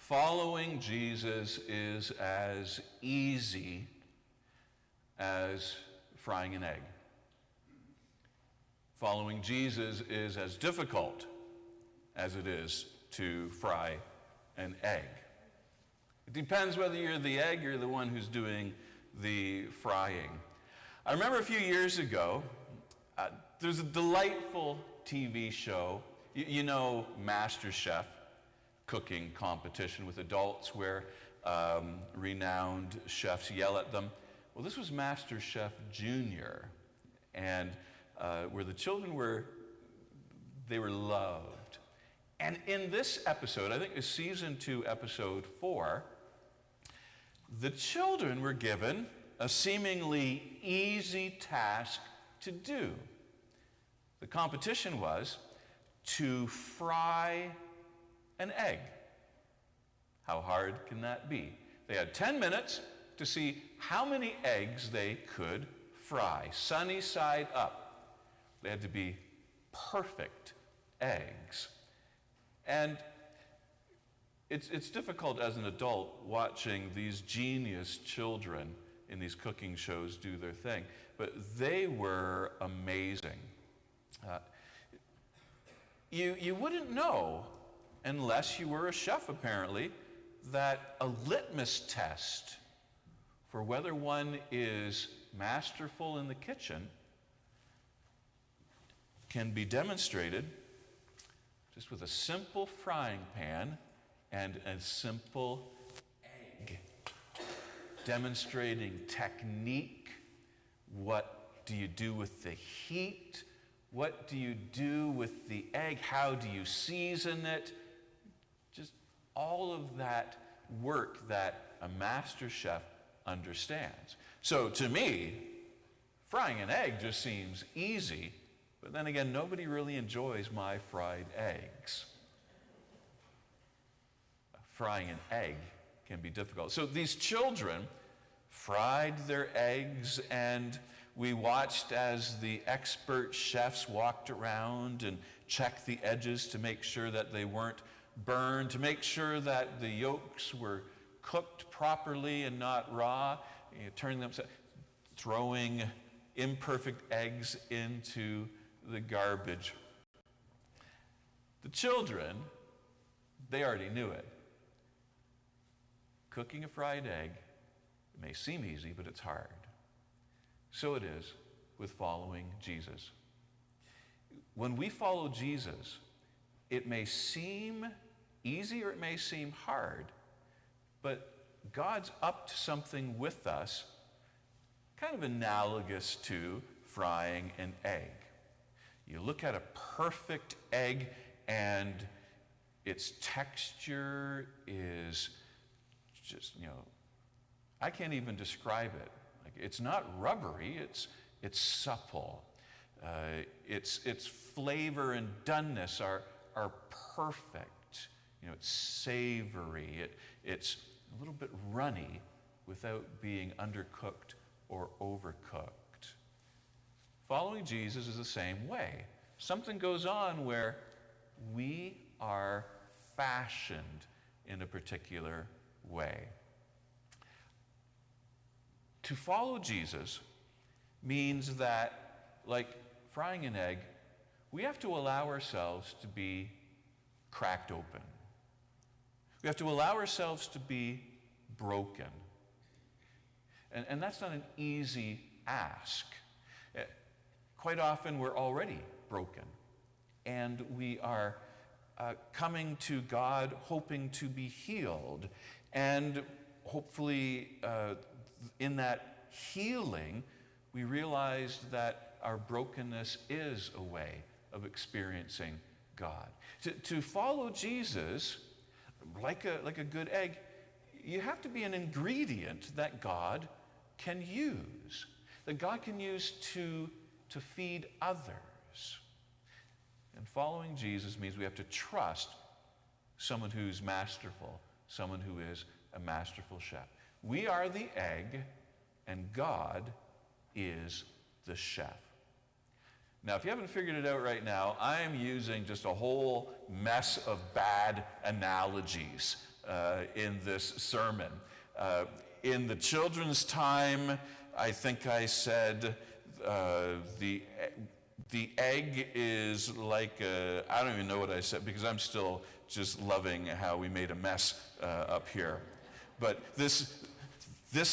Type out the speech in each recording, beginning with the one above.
Following Jesus is as easy as frying an egg. Following Jesus is as difficult as it is to fry an egg. It depends whether you're the egg or the one who's doing the frying. I remember a few years ago, there's a delightful TV show, you know, MasterChef, cooking competition with adults where renowned chefs yell at them. Well, this was MasterChef Junior, and where the children were loved. And in this episode, I think it's season 2, episode 4, the children were given a seemingly easy task to do. The competition was to fry an egg. How hard can that be? They had 10 minutes to see how many eggs they could fry, sunny side up. They had to be perfect eggs. And it's difficult as an adult watching these genius children in these cooking shows do their thing, but they were amazing. You wouldn't know, unless you were a chef apparently, that a litmus test for whether one is masterful in the kitchen can be demonstrated just with a simple frying pan and a simple egg, demonstrating technique. What do you do with the heat? What do you do with the egg? How do you season it? Just all of that work that a master chef understands. So to me, frying an egg just seems easy, but then again, nobody really enjoys my fried eggs. Frying an egg can be difficult. So these children fried their eggs, and we watched as the expert chefs walked around and checked the edges to make sure that they weren't burned, to make sure that the yolks were cooked properly and not raw, turning them, throwing imperfect eggs into the garbage. The children, they already knew it. Cooking a fried egg, it may seem easy, but it's hard. So it is with following Jesus. When we follow Jesus, it may seem easy or it may seem hard, but God's up to something with us, kind of analogous to frying an egg. You look at a perfect egg and its texture is just, I can't even describe it. Like, it's not rubbery, it's supple. Its flavor and doneness are perfect. It's savory. It's a little bit runny without being undercooked or overcooked. Following Jesus is the same way. Something goes on where we are fashioned in a particular way. To follow Jesus means that, like frying an egg, we have to allow ourselves to be cracked open. We have to allow ourselves to be broken. And that's not an easy ask. Quite often we're already broken, and we are coming to God hoping to be healed, and hopefully in that healing we realize that our brokenness is a way of experiencing God. To follow Jesus, like a good egg, you have to be an ingredient that God can use, that God can use to feed others. And following Jesus means we have to trust someone who's masterful, someone who is a masterful chef. We are the egg, and God is the chef. Now, if you haven't figured it out right now, I am using just a whole mess of bad analogies in this sermon. In the children's time, I think I said the egg is like I don't even know what I said because I'm still just loving how we made a mess up here. But this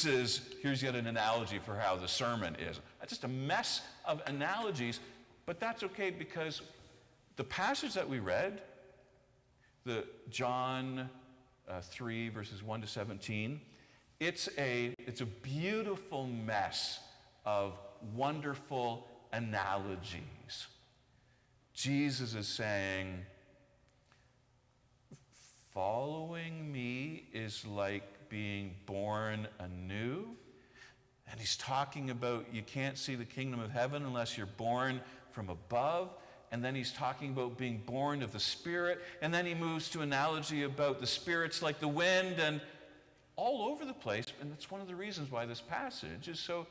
is, here's yet an analogy for how the sermon is. Just a mess of analogies, but that's okay because the passage that we read, the John 3 verses 1 to 17, it's a beautiful mess of wonderful analogies. Jesus is saying, following me is like being born anew. And he's talking about you can't see the kingdom of heaven unless you're born from above. And then he's talking about being born of the Spirit. And then he moves to analogy about the Spirit's like the wind and all over the place. And that's one of the reasons why this passage is so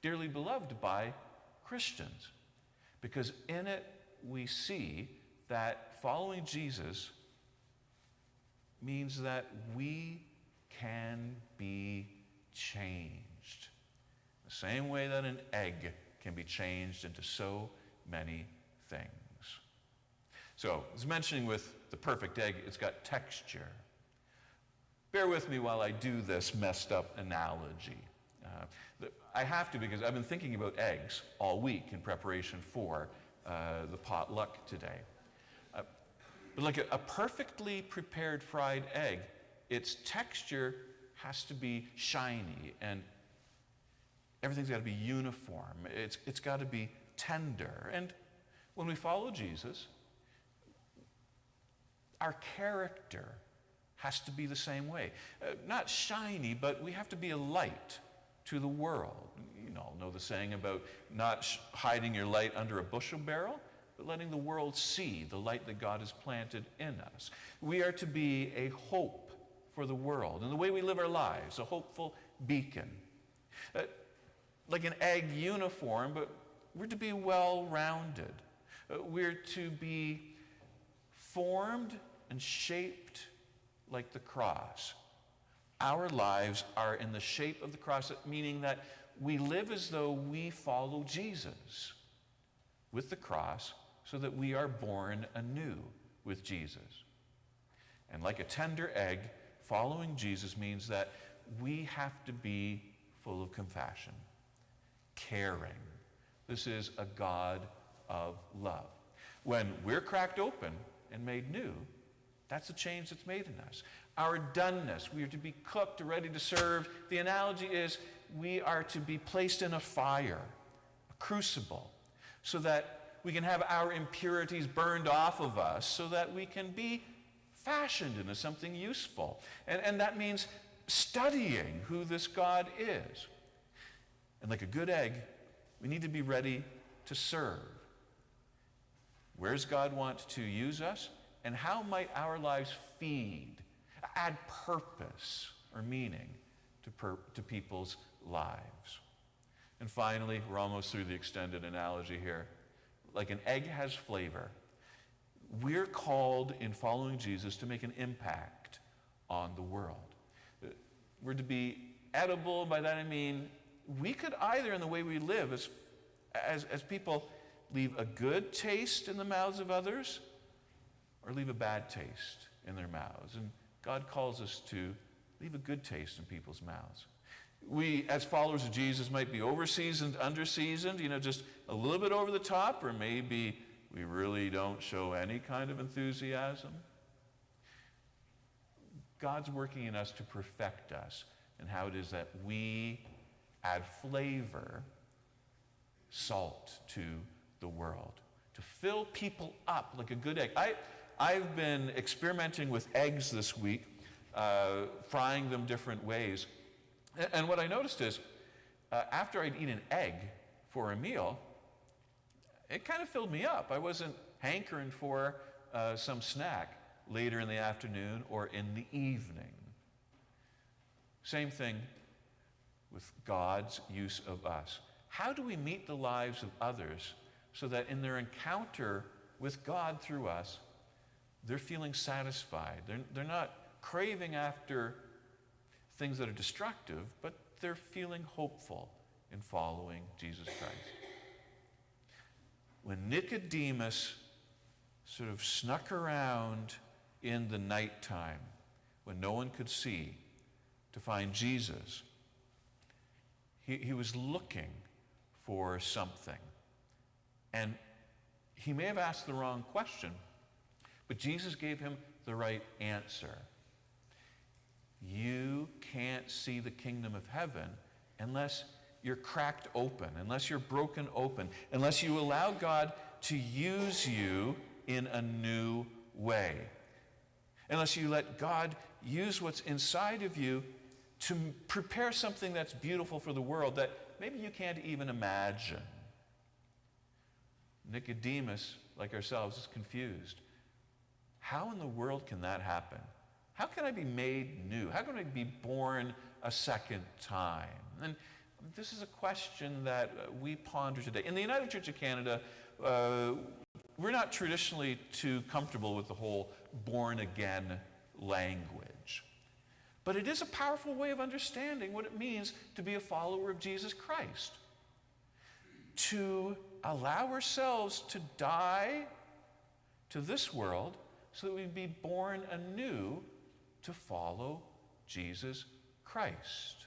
dearly beloved by Christians. Because in it we see that following Jesus means that we can be changed. The same way that an egg can be changed into so many things. So, as mentioning with the perfect egg, it's got texture. Bear with me while I do this messed up analogy. I have to because I've been thinking about eggs all week in preparation for the potluck today. But like a perfectly prepared fried egg, its texture has to be shiny and everything's got to be uniform. It's got to be tender. And when we follow Jesus, our character has to be the same way. Not shiny, but we have to be a light to the world. You all know the saying about not hiding your light under a bushel barrel, but letting the world see the light that God has planted in us. We are to be a hope for the world. And the way we live our lives, a hopeful beacon. Like an egg uniform, but we're to be well-rounded. We're to be formed and shaped like the cross. Our lives are in the shape of the cross, meaning that we live as though we follow Jesus with the cross so that we are born anew with Jesus. And like a tender egg, following Jesus means that we have to be full of compassion, caring. This is a God of love. When we're cracked open and made new, that's the change that's made in us. Our doneness, we are to be cooked, ready to serve. The analogy is we are to be placed in a fire, a crucible, so that we can have our impurities burned off of us, so that we can be fashioned into something useful. And that means studying who this God is. And like a good egg, we need to be ready to serve. Where does God want to use us? And how might our lives feed, add purpose or meaning to people's lives? And finally, we're almost through the extended analogy here. Like an egg has flavor, we're called in following Jesus to make an impact on the world. We're to be edible. By that I mean we could either, in the way we live, as people, leave a good taste in the mouths of others or leave a bad taste in their mouths. And God calls us to leave a good taste in people's mouths. We, as followers of Jesus, might be overseasoned, underseasoned, just a little bit over the top, or maybe we really don't show any kind of enthusiasm. God's working in us to perfect us and how it is that we add flavor, salt to the world, to fill people up like a good egg. I've been experimenting with eggs this week, frying them different ways. And what I noticed is, after I'd eat an egg for a meal, it kind of filled me up. I wasn't hankering for some snack later in the afternoon or in the evening. Same thing with God's use of us. How do we meet the lives of others so that in their encounter with God through us, they're feeling satisfied? They're not craving after things that are destructive, but they're feeling hopeful in following Jesus Christ. When Nicodemus sort of snuck around in the nighttime when no one could see to find Jesus, he was looking for something. And he may have asked the wrong question, but Jesus gave him the right answer. You can't see the kingdom of heaven unless you're cracked open, unless you're broken open, unless you allow God to use you in a new way. Unless you let God use what's inside of you to prepare something that's beautiful for the world that maybe you can't even imagine. Nicodemus, like ourselves, is confused. How in the world can that happen? How can I be made new? How can I be born a second time? And this is a question that we ponder today. In the United Church of Canada, we're not traditionally too comfortable with the whole born-again language. But it is a powerful way of understanding what it means to be a follower of Jesus Christ. To allow ourselves to die to this world so that we'd be born anew to follow Jesus Christ.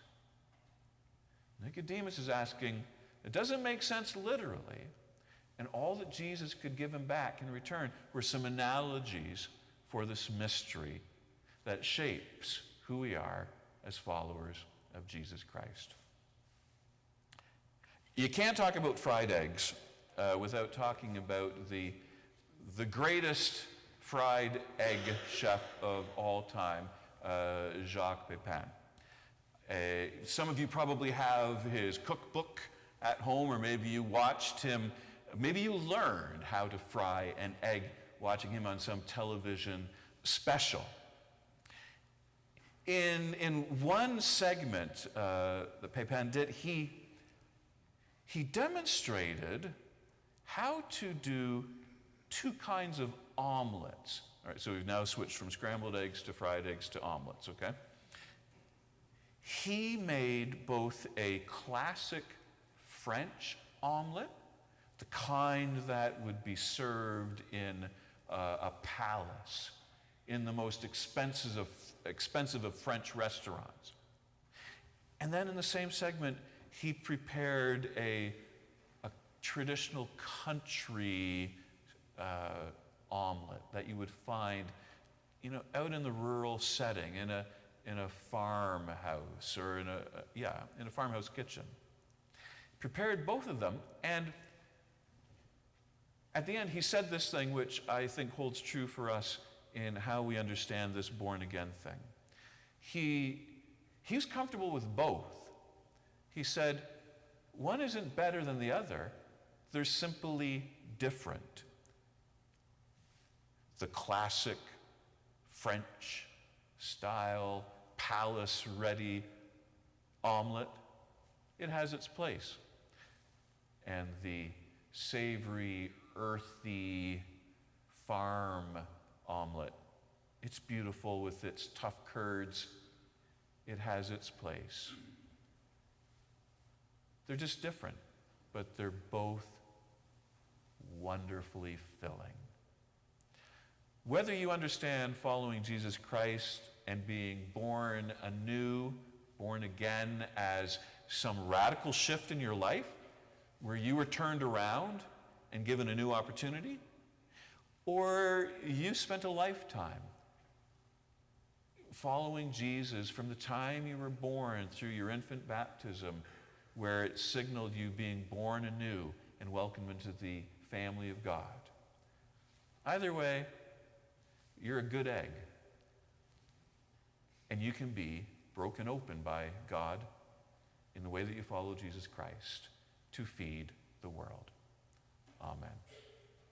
Nicodemus is asking, it doesn't make sense literally, and all that Jesus could give him back in return were some analogies for this mystery that shapes who we are as followers of Jesus Christ. You can't talk about fried eggs without talking about the greatest fried egg chef of all time, Jacques Pepin. Some of you probably have his cookbook at home, or maybe you watched him, maybe you learned how to fry an egg watching him on some television special. In one segment that Pepin did, he demonstrated how to do two kinds of omelets. All right, so we've now switched from scrambled eggs to fried eggs to omelets, okay? He made both a classic French omelet, the kind that would be served in a palace, in the most expensive of French restaurants. And then in the same segment, he prepared a traditional country omelet that you would find, out in the rural setting, in a farmhouse, or in a farmhouse kitchen. Prepared both of them, and at the end he said this thing which I think holds true for us in how we understand this born-again thing. He was comfortable with both. He said, one isn't better than the other, they're simply different. The classic French style, palace-ready omelet, it has its place. And the savory, earthy farm omelet, it's beautiful with its tough curds, it has its place. They're just different, but they're both wonderfully filling. Whether you understand following Jesus Christ and being born anew, born again, as some radical shift in your life, where you were turned around and given a new opportunity, or you spent a lifetime following Jesus from the time you were born through your infant baptism, where it signaled you being born anew and welcomed into the family of God. Either way, you're a good egg, and you can be broken open by God in the way that you follow Jesus Christ to feed the world. Amen.